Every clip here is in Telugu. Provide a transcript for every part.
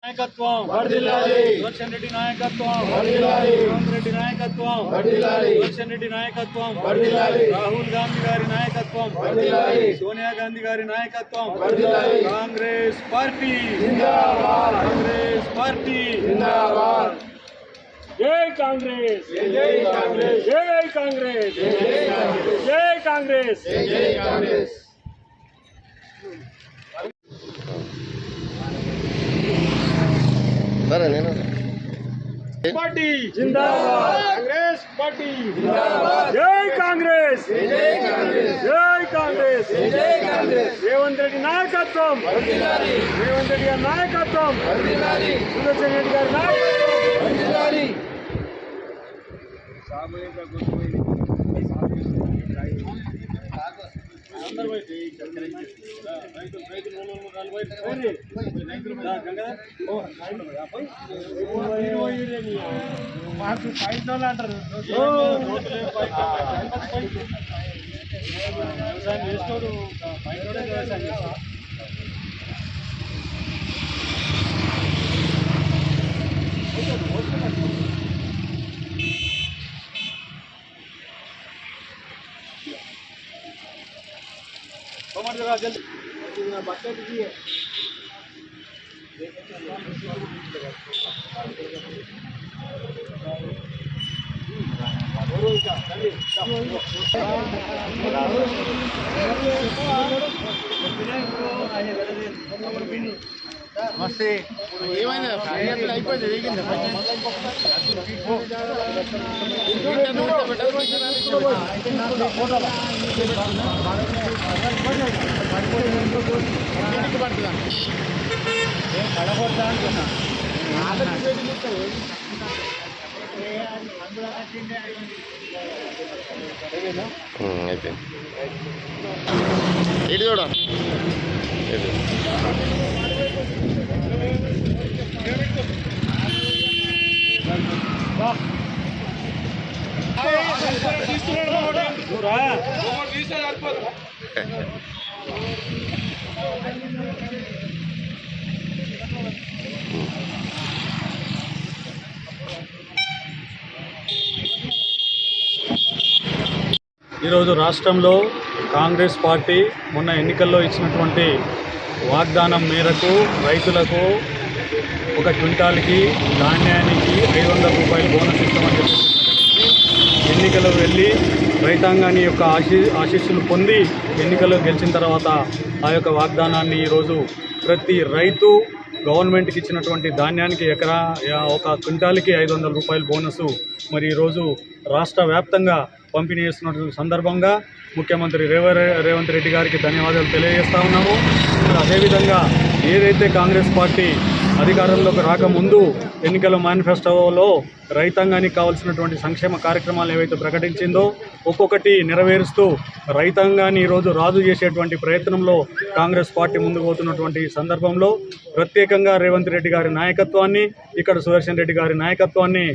నాయకత్వం సుదర్శన్ రెడ్డి నాయకత్వం రేవంత్ రెడ్డి నాయకత్వం సుదర్శన్ రెడ్డి నాయకత్వం రాహుల్ గాంధీ గారి నాయకత్వం సోనియా గాంధీ గారి నాయకత్వం కాంగ్రెస్ పార్టీ కాంగ్రెస్ పార్టీ జై కాంగ్రెస్ జై కాంగ్రెస్ జై కాంగ్రెస్ జై కాంగ్రెస్ జై కాంగ్రెస్ पार्टी जिंदाबाद कांग्रेस पार्टी जिंदाबाद जय कांग्रेस जय कांग्रेस जय कांग्रेस जय कांग्रेस रेवंत रेड्डी नायकत्వం रेवंत रेड्डी గారి నాయకత్వం సుదర్శన్ రెడ్డి గారి నాయకత్వం మాకు పైసలు అంటారు వ్యవసాయం చేస్తాడు వ్యవసాయం చేస్తాడు जल्दी बकेट की నమస్తే ఏమైంది అయిపోయింది ఇది చూడ ఈరోజు రాష్ట్రంలో కాంగ్రెస్ పార్టీ మొన్న ఎన్నికల్లో ఇచ్చినటువంటి వాగ్దానం మేరకు రైతులకు ఒక క్వింటాల్కి ధాన్యానికి 500 రూపాయలు బోనస్ ఇస్తామని చెప్పి ఎన్నికలు వెళ్ళి రైతాంగాన్ని యొక్క ఆశీస్సులు పొంది ఎన్నికల్లో గెలిచిన తర్వాత ఆ యొక్క వాగ్దానాన్ని ఈరోజు ప్రతి రైతు గవర్నమెంట్కి ఇచ్చినటువంటి ధాన్యానికి ఒక క్వింటాల్కి 500 రూపాయల బోనసు మరి ఈరోజు రాష్ట్ర వ్యాప్తంగా పంపిణీ చేస్తున్నటువంటి సందర్భంగా ముఖ్యమంత్రి రేవంత్ రెడ్డి గారికి ధన్యవాదాలు తెలియజేస్తా ఉన్నాము. అదేవిధంగా ఏదైతే కాంగ్రెస్ పార్టీ అధికారంలోకి రాకముందు ఎన్నికల మేనిఫెస్టోలో రైతాంగానికి కావాల్సినటువంటి సంక్షేమ కార్యక్రమాలు ఏవైతే ప్రకటించిందో ఒక్కొక్కటి నెరవేరుస్తూ రైతాంగాన్ని ఈరోజు రాజు చేసేటువంటి ప్రయత్నంలో కాంగ్రెస్ పార్టీ ముందుకు పోతున్నటువంటి సందర్భంలో ప్రత్యేకంగా రేవంత్ రెడ్డి గారి నాయకత్వాన్ని ఇక్కడ సుదర్శన్ రెడ్డి గారి నాయకత్వాన్ని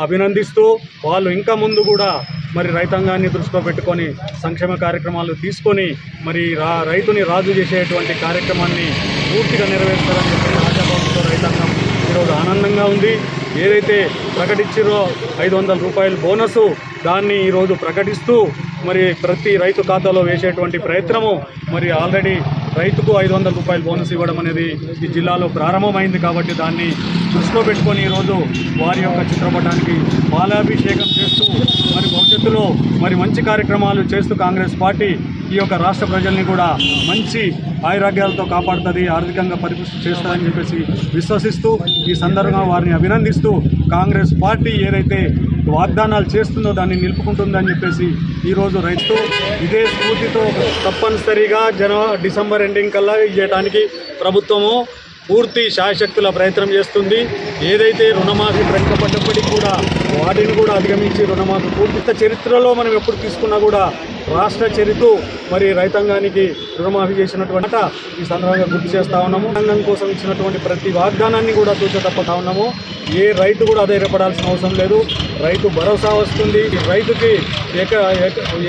అభినందిస్తూ వాళ్ళు ఇంకా ముందు కూడా మరి రైతాంగాన్ని దృష్టిలో పెట్టుకొని సంక్షేమ కార్యక్రమాలు తీసుకొని మరి రైతుని రాజు చేసేటువంటి కార్యక్రమాన్ని పూర్తిగా నెరవేర్చాలని చెప్పి ఆశాభావంతో రైతాంగం ఈరోజు ఆనందంగా ఉంది. ఏదైతే ప్రకటించారో 500 రూపాయల బోనసు దాన్ని ఈరోజు ప్రకటిస్తూ మరి ప్రతి రైతు ఖాతాలో వేసేటువంటి ప్రయత్నము మరి ఆల్రెడీ రైతుకు 500 రూపాయల బోనస్ ఇవ్వడం అనేది ఈ జిల్లాలో ప్రారంభమైంది కాబట్టి దాన్ని దృష్టిలో పెట్టుకొని ఈరోజు వారి యొక్క చిత్రపటానికి పాలాభిషేకం చేస్తూ మరి భవిష్యత్తులో మరి మంచి కార్యక్రమాలు చేస్తూ కాంగ్రెస్ పార్టీ ఈ యొక్క రాష్ట్ర ప్రజల్ని కూడా మంచి ఆయురాగ్యాలతో కాపాడుతుంది, ఆర్థికంగా పరిపుష్టి చేస్తుందని చెప్పేసి విశ్వసిస్తూ ఈ సందర్భంగా వారిని అభినందిస్తూ కాంగ్రెస్ పార్టీ ఏదైతే వాగ్దానాలు చేస్తుందో దాన్ని నిలుపుకుంటుందని చెప్పేసి ఈరోజు రైతు ఇదే స్ఫూర్తితో తప్పనిసరిగా డిసెంబర్ ఎండింగ్ కల్లా ఇవ్వడానికి ప్రభుత్వము పూర్తి శాయశక్తుల ప్రయత్నం చేస్తుంది. ఏదైతే రుణమాఫీ ప్రకటింపబడ్డప్పటికీ కూడా వాటిని కూడా అధిగమించి రుణమాఫీ పూర్తి చరిత్రలో మనం ఎప్పుడు తీసుకున్నా కూడా రాష్ట్ర చరిత్ర మరి రైతాంగానికి రుణమాఫీ చేసినటువంటి ఈ సందర్భంగా గుర్తు చేస్తూ ఉన్నాము. రైతాంగం కోసం ఇచ్చినటువంటి ప్రతి వాగ్దానాన్ని కూడా తూచతప్పతా ఉన్నాము. ఏ రైతు కూడా అధైర్యపడాల్సిన అవసరం లేదు. రైతు భరోసా వస్తుంది. రైతుకి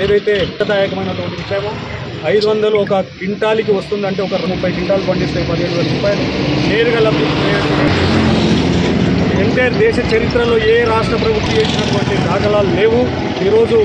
ఏదైతే ఏకదాయకమైనటువంటి విషయమో 500 ఒక క్వింటాల్కి వస్తుందంటే ఒక 30 క్వింటాలు పండిస్తే 15,000 రూపాయలు నేరుగా లబ్ధి ఎంటైర్ దేశ చరిత్రలో ఏ రాష్ట్ర ప్రభుత్వం చేసినటువంటి దాఖలాలు లేవు. ఈరోజు